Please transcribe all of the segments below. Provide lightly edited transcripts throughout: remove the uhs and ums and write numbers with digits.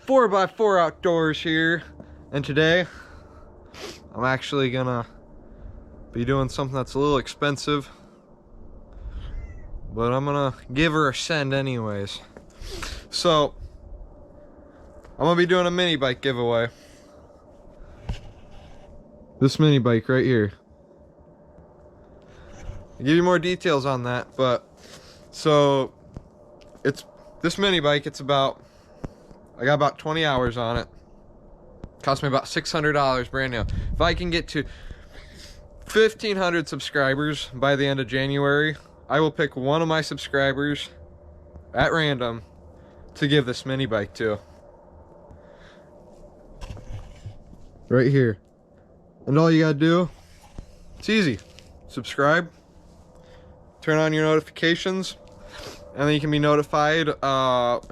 4x4 outdoors here, and today I'm actually gonna be doing something that's a little expensive, but I'm gonna give her a send anyways. So I'm gonna be doing a mini bike giveaway. This mini bike right here. I'll give you more details on that, but so it's this mini bike. It's about, I got about 20 hours on it. Cost me about $600 brand new. If I can get to 1,500 subscribers by the end of January, I will pick one of my subscribers at random to give this mini bike to. Right here. And all you gotta do, it's easy. Subscribe, turn on your notifications, and then you can be notified in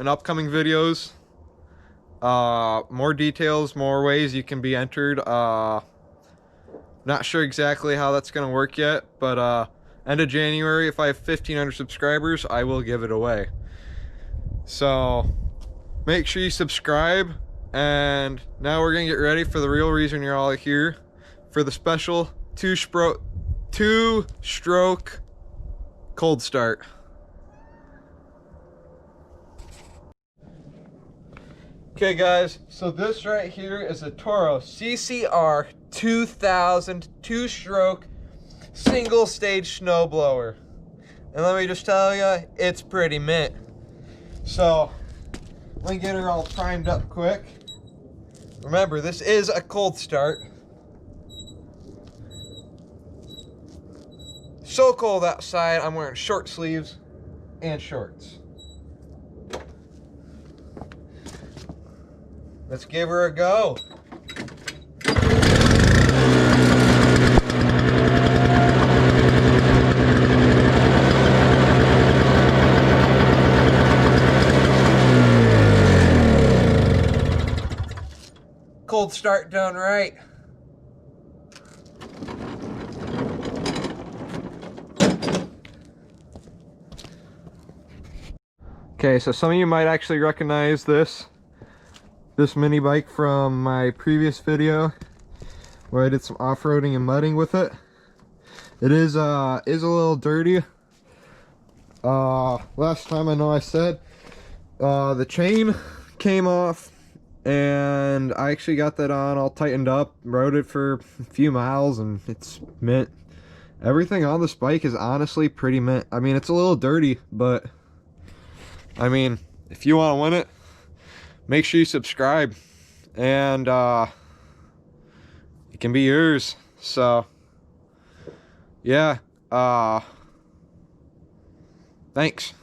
upcoming videos. More details, more ways you can be entered. Not sure exactly how that's gonna work yet, but end of January, if I have 1,500 subscribers, I will give it away. So make sure you subscribe, and now we're gonna get ready for the real reason you're all here, for the special two-stroke cold start. Okay guys, so this right here is a Toro CCR 2000 two-stroke single stage snowblower, and let me just tell you, it's pretty mint. So let me get her all primed up quick. Remember, this is a cold start. So cold outside, I'm wearing short sleeves and shorts. Let's give her a go. Cold start done right. Okay, so some of you might actually recognize this mini bike from my previous video where I did some off-roading and mudding with it. It is a little dirty. Last time I know I said the chain came off, and I actually got that on all tightened up, rode it for a few miles, and it's mint. Everything on this bike is honestly pretty mint. I mean, it's a little dirty, but I mean, if you want to win it, make sure you subscribe, and it can be yours. So yeah, thanks.